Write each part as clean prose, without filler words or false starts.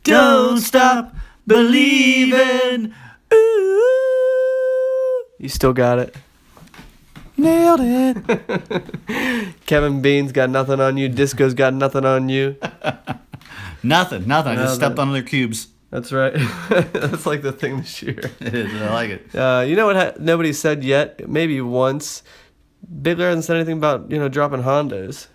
Don't stop believing. Ooh. You still got it. Nailed it. Kevin Bean's got nothing on you. Disco's got nothing on you. Nothing. I just stepped on their cubes. That's right. That's like the thing this year. It is. I like it. You know what nobody said yet? Maybe once. Bigler hasn't said anything about, dropping Hondos.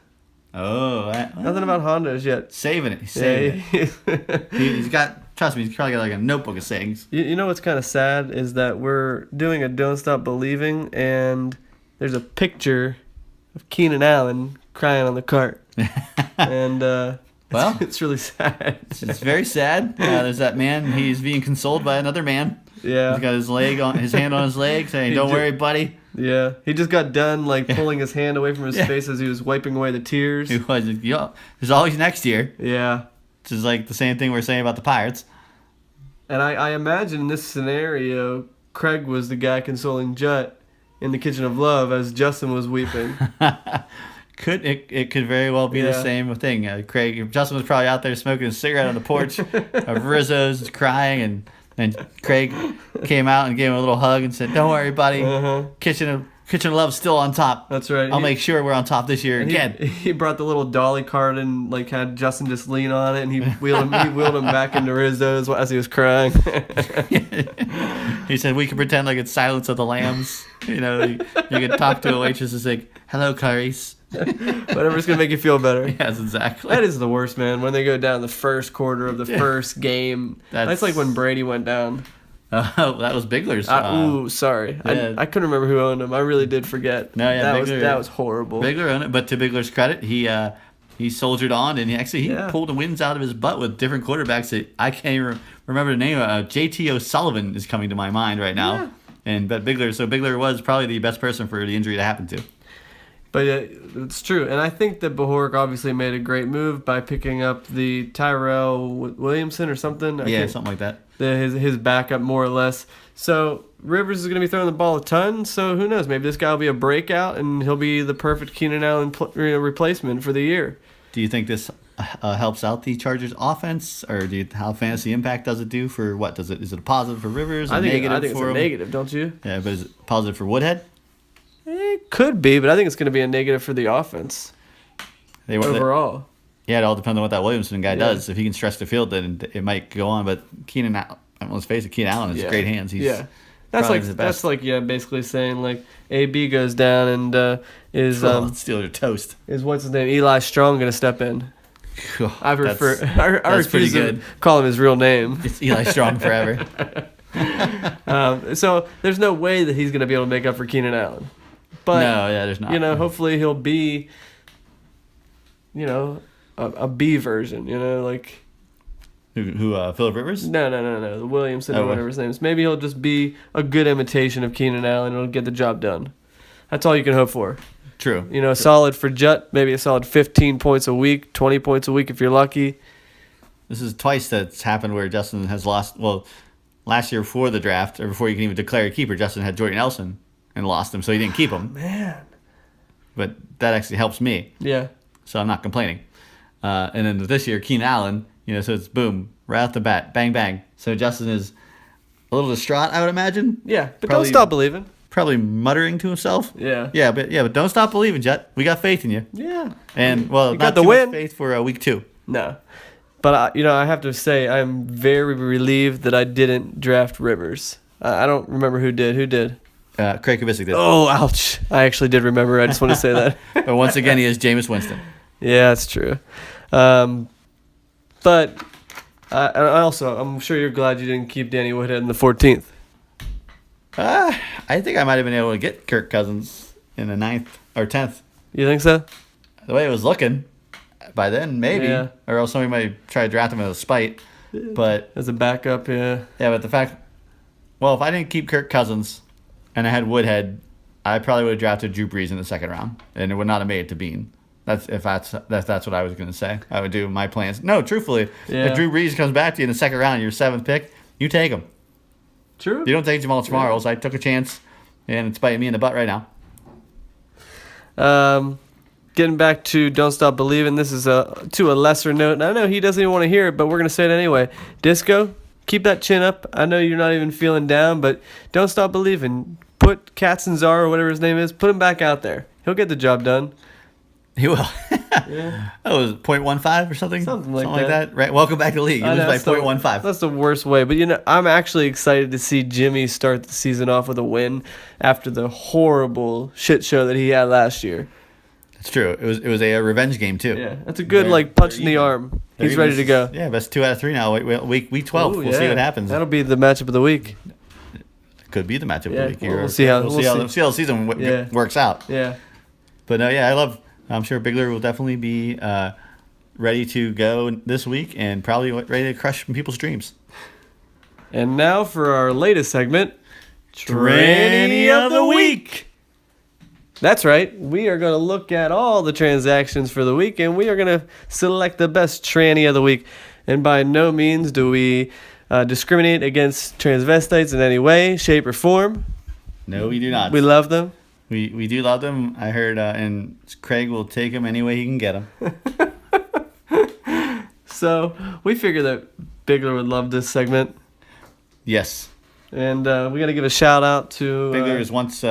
Oh. Nothing about Hondos yet. Saving it. He's saving it. He's got, trust me, he's probably got like a notebook of sayings. You know what's kind of sad is that we're doing a Don't Stop Believing, and there's a picture of Keenan Allen crying on the cart. And, well, it's really sad. It's very sad. There's that man. He's being consoled by another man. Yeah. He's got his hand on his leg, saying, "Don't worry, buddy." Yeah. He just got done pulling his hand away from his face as he was wiping away the tears. He was. There's always next year. Yeah. Which is like the same thing we're saying about the Pirates. And I imagine in this scenario, Craig was the guy consoling Jutt in the Kitchen of Love as Justin was weeping. It could very well be the same thing. Justin was probably out there smoking a cigarette on the porch of Rizzo's, crying, and Craig came out and gave him a little hug and said, "Don't worry, buddy. Kitchen of Love's still on top. That's right. I'll make sure we're on top this year again." He brought the little dolly cart and had Justin just lean on it, and he wheeled him back into Rizzo's as he was crying. He said, "We can pretend like it's Silence of the Lambs. You can talk to a waitress and say, 'Hello, Clarice.'" Whatever's going to make you feel better. Yes, exactly. That is the worst, man. When they go down the first quarter of the first game. That's like when Brady went down. Oh, that was Bigler's. Sorry. Yeah. I couldn't remember who owned him. I really did forget. No, yeah, that was horrible. Bigler owned it, but to Bigler's credit, he soldiered on, and he pulled the wins out of his butt with different quarterbacks that I can't even remember the name of. JT O'Sullivan is coming to my mind right now. Yeah. But Bigler was probably the best person for the injury to happen to. But it's true. And I think that Bajork obviously made a great move by picking up the Tyrell Williamson or something. Something like that. His backup, more or less. So Rivers is going to be throwing the ball a ton. So who knows? Maybe this guy will be a breakout, and he'll be the perfect Keenan Allen replacement for the year. Do you think this helps out the Chargers offense, or how fantasy impact does it do for what? Is it a positive for Rivers? I think it's for a negative, don't you? Yeah, but is it positive for Woodhead? It could be, but I think it's going to be a negative for the offense overall. It all depends on what that Williamson guy does. If he can stretch the field, then it might go on. But Keenan, let's face it, Keenan Allen has great hands. That's basically saying AB goes down and is steal your toast. Is what's his name? Eli Strong going to step in? I refuse to call him his real name. It's Eli Strong forever. So there's no way that he's going to be able to make up for Keenan Allen. But there's not. Hopefully he'll be, a B version. Who Phillip Rivers? No. The Williamson or whatever his name is. Maybe he'll just be a good imitation of Keenan Allen and he'll get the job done. That's all you can hope for. True. Solid for Jutt, maybe a solid 15 points a week, 20 points a week if you're lucky. This is twice that's happened where Justin has lost. Well, last year before the draft, or before you can even declare a keeper, Justin had Jordy Nelson and lost him, so he didn't keep him. Man. But that actually helps me. Yeah. So I'm not complaining. And then this year, Keenan Allen, so it's boom, right off the bat, bang, bang. So Justin is a little distraught, I would imagine. Yeah, but don't stop believing. Probably muttering to himself. Yeah. Yeah, but don't stop believing, Jet. We got faith in you. Yeah. And, you not got the too win. Much faith for week 2. No. But, I have to say, I'm very relieved that I didn't draft Rivers. I don't remember who did. Who did? Craig Kubicki did. Oh, ouch. I actually did remember. I just want to say that. But once again, he is Jameis Winston. Yeah, that's true. But I'm sure you're glad you didn't keep Danny Woodhead in the 14th. I think I might have been able to get Kirk Cousins in the 9th or 10th. You think so? The way it was looking, by then, maybe. Yeah. Or else somebody might try to draft him as a spite. But as a backup, yeah. Yeah, but the fact... Well, if I didn't keep Kirk Cousins and I had Woodhead, I probably would have drafted Drew Brees in the 2nd round. And it would not have made it to Bean. That's what I was going to say. I would do my plans. No, truthfully, if Drew Brees comes back to you in the 2nd round, your 7th pick, you take him. True. You don't take Jamal Charles. I took a chance, and it's biting me in the butt right now. getting back to Don't Stop Believing. This is to a lesser note. And I know he doesn't even want to hear it, but we're going to say it anyway. Disco, keep that chin up. I know you're not even feeling down, but Don't Stop Believing. Put Katzenzar or whatever his name is, put him back out there. He'll get the job done. He will. Yeah. That was 0.15 or something? Something like that. Right? Welcome back to the league. It was by 0.15. That's the worst way. But, I'm actually excited to see Jimmy start the season off with a win after the horrible shit show that he had last year. It's true. It was a revenge game, too. Yeah, that's a good, punch in the arm. He's ready to go. Yeah, best 2 out of 3 now. Week 12. We'll see what happens. That'll be the matchup of the week. Could be the matchup of the week. We'll see how the season works out. Yeah. But no, I'm sure Bigler will definitely be ready to go this week and probably ready to crush people's dreams. And now for our latest segment, Tranny of the Week. That's right. We are going to look at all the transactions for the week, and we are going to select the best tranny of the week. And by no means do we discriminate against transvestites in any way, shape, or form. No, we do not. We love them. We do love them. I heard, and Craig will take them any way he can get them. So we figured that Bigler would love this segment. Yes. And we got to give a shout out to Bigler is once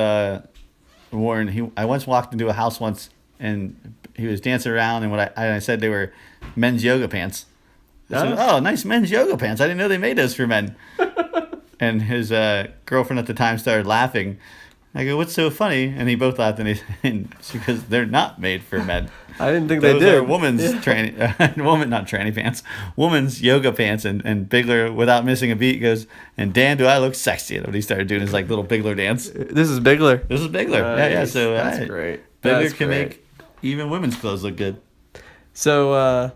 Warren. I once walked into a house once, and he was dancing around, and I said they were men's yoga pants. I said, "Oh, nice men's yoga pants. I didn't know they made those for men." And his girlfriend at the time started laughing. I go, "What's so funny?" And he both laughed, and she goes, "They're not made for men. I didn't think Those they did. are woman's not tranny pants, woman's yoga pants." And Bigler, without missing a beat, goes, "And Dan, do I look sexy?" And when he started doing his little Bigler dance. This is Bigler. This is Bigler. Yeah. So that's great. Bigler can make even women's clothes look good. So,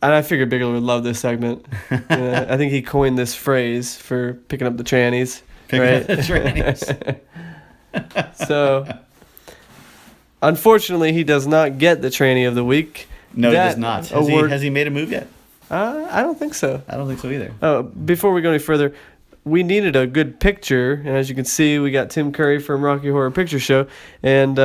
and I figured Bigler would love this segment. I think he coined this phrase for picking up the trannies. Picking up the trannies. So, unfortunately, he does not get the tranny of the week. No, he does not. Has he made a move yet? I don't think so. I don't think so either. Before we go any further, we needed a good picture, and as you can see, we got Tim Curry from Rocky Horror Picture Show, and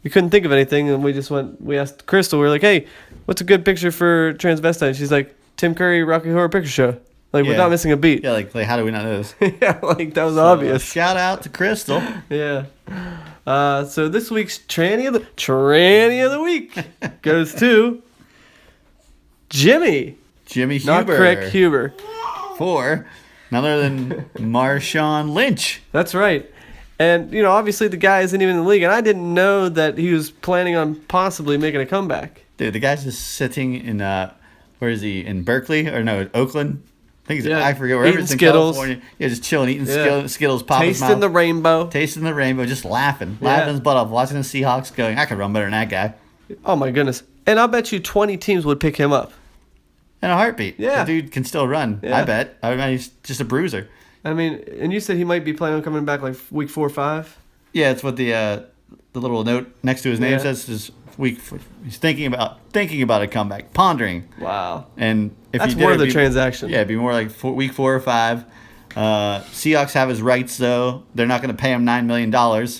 we couldn't think of anything, and we asked Crystal, we were like, "Hey, what's a good picture for transvestite?" And she's like, "Tim Curry, Rocky Horror Picture Show." Without missing a beat. Yeah, like how do we not know this? Yeah, that was obvious. Shout out to Crystal. Yeah. So this week's tranny of the week goes to Jimmy. Jimmy Not Huber. Craig Huber. For none other than Marshawn Lynch. That's right. And, obviously the guy isn't even in the league, and I didn't know that he was planning on possibly making a comeback. Dude, the guy's just sitting in, where is he? In Berkeley? Or no, Oakland? I forget, wherever eating it's in Skittles. California. Yeah, just chilling, eating Skittles, popping his mouth. Tasting the rainbow. Tasting the rainbow, just laughing his butt off, watching the Seahawks going, I could run better than that guy. Oh, my goodness. And I'll bet you 20 teams would pick him up. In a heartbeat. Yeah. The dude can still run, I bet. I mean, he's just a bruiser. I mean, and you said he might be planning on coming back week 4 or 5? Yeah, it's what the little note next to his name says. Is he's thinking about a comeback, pondering. One And if That's he did, more of the transaction. Yeah, it'd be more like week 4 or 5. Seahawks have his rights though. They're not going to pay him $9 million.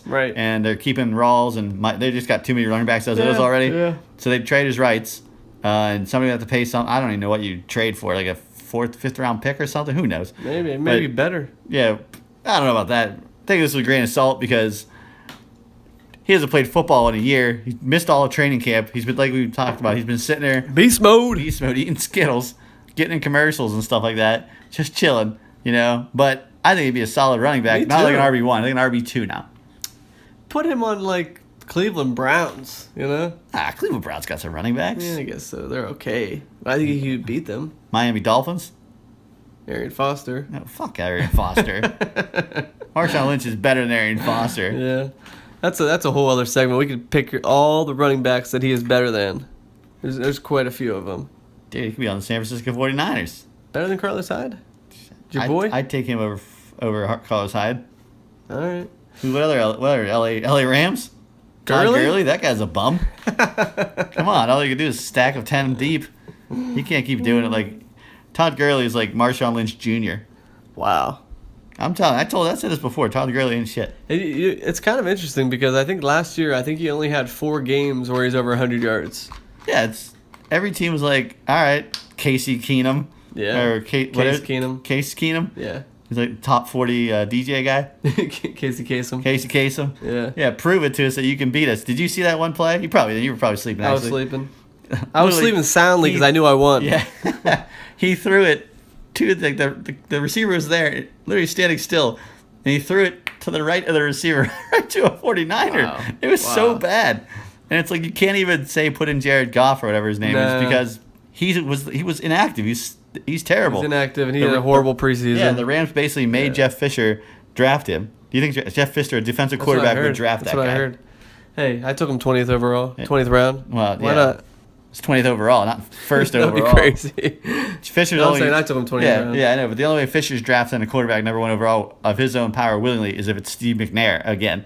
Right. And they're keeping Rawls and they just got too many running backs as it is already. Yeah. So they trade his rights, and somebody have to pay some. I don't even know what you trade for, like a 4th, 5th round pick or something. Who knows? Maybe better. Yeah, I don't know about that. Take this with a grain of salt because he hasn't played football in a year. He missed all of training camp. He's been, like we talked about, he's been sitting there. Beast mode, eating Skittles, getting in commercials and stuff like that. Just chilling, But I think he'd be a solid running back. Not like an RB1, like an RB2 now. Put him on, Cleveland Browns, Cleveland Browns got some running backs. Yeah, I guess so. They're okay. I think he could beat them. Miami Dolphins? Arian Foster. No, fuck Arian Foster. Marshawn Lynch is better than Arian Foster. Yeah. That's a whole other segment. We could pick all the running backs that he is better than. There's quite a few of them. Dude, he could be on the San Francisco 49ers. Better than Carlos Hyde? Your boy? I'd take him over Carlos Hyde. All right. What other LA Rams? Todd Gurley? Gurley? That guy's a bum. Come on, all you can do is a stack of 10 deep. You can't keep doing it. Todd Gurley is like Marshawn Lynch Jr. Wow. I'm telling. I said this before. Todd Gurley ain't shit. It's kind of interesting because I think last year he only had 4 games where he's over 100 yards. Yeah, every team was like, all right, Casey Keenum. Yeah. Or Case Keenum. Case Keenum. Yeah. He's like top 40 DJ guy. Casey Kasem. Casey Kasem. Yeah. Yeah, prove it to us that you can beat us. Did you see that one play? You were probably sleeping. I was actually. sleeping. I was sleeping soundly because I knew I won. Yeah. He threw it to the receiver was there, literally standing still, and he threw it to the right of the receiver, right to a 49er. Wow. It was so bad. And it's like you can't even say put in Jared Goff or whatever his name is because he was inactive. He's terrible. He's inactive, and he had a horrible preseason. Yeah, the Rams basically made Jeff Fisher draft him. Do you think Jeff Fisher, a defensive quarterback, would draft that guy? That's what I heard. Hey, I took him 20th overall, 20th round. Well, why not? It's 20th overall, not first That'd overall. be crazy. Fisher's I'm saying I took him 20th round. Yeah, I know. But the only way Fisher's drafting a quarterback number 1 overall of his own power willingly is if it's Steve McNair again.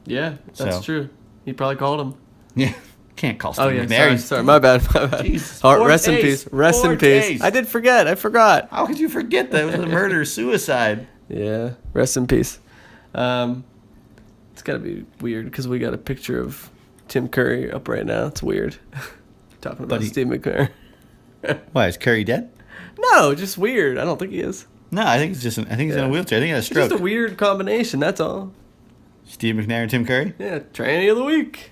Yeah, that's true. He probably called him. Yeah. Can't call Steve McNair. Sorry, my bad. Jesus, rest in peace. Rest in peace. I did forget. I forgot. How could you forget that? It was a murder-suicide. Yeah, rest in peace. It's got to be weird because we got a picture of Tim Curry up right now. It's weird. Talking about Steve McNair. Why, is Curry dead? No, just weird. I don't think he is. No, I think he's in a wheelchair. I think he had a stroke. It's just a weird combination, that's all. Steve McNair and Tim Curry? Yeah, tranny of the week.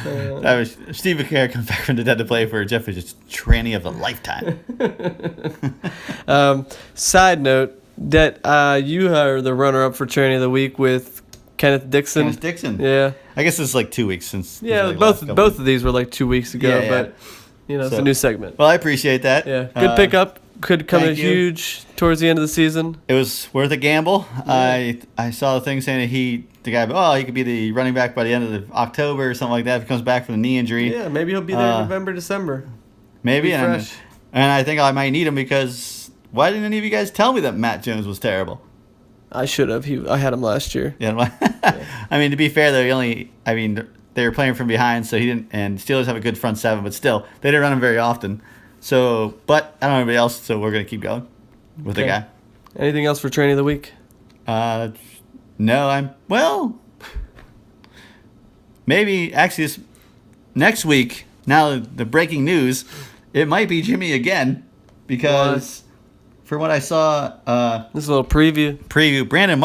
That was Steve McNair comes back from the dead to play for Jeff Fisher's tranny of a lifetime. Side note that you are the runner-up for tranny of the week with Kenneth Dixon. Kenneth Dixon. Yeah. I guess it's like 2 weeks since. Yeah, both of these were like 2 weeks ago, but it's a new segment. Well, I appreciate that. Yeah, good pickup. Could come in huge towards the end of the season. It was worth a gamble. Yeah. I saw the thing saying that he could be the running back by the end of October or something like that if he comes back from the knee injury. Yeah, maybe he'll be there in November, December. Maybe, and I think I might need him because why didn't any of you guys tell me that Matt Jones was terrible? I should have. I had him last year. Yeah. I mean, to be fair though, they were playing from behind, so he didn't. And Steelers have a good front seven, but still, they didn't run him very often. So, but I don't know anybody else, so we're gonna keep going with the guy. Anything else for training of the week? No, maybe actually this next week. Now the breaking news, it might be Jimmy again, because from what I saw, this is a little preview. Brandon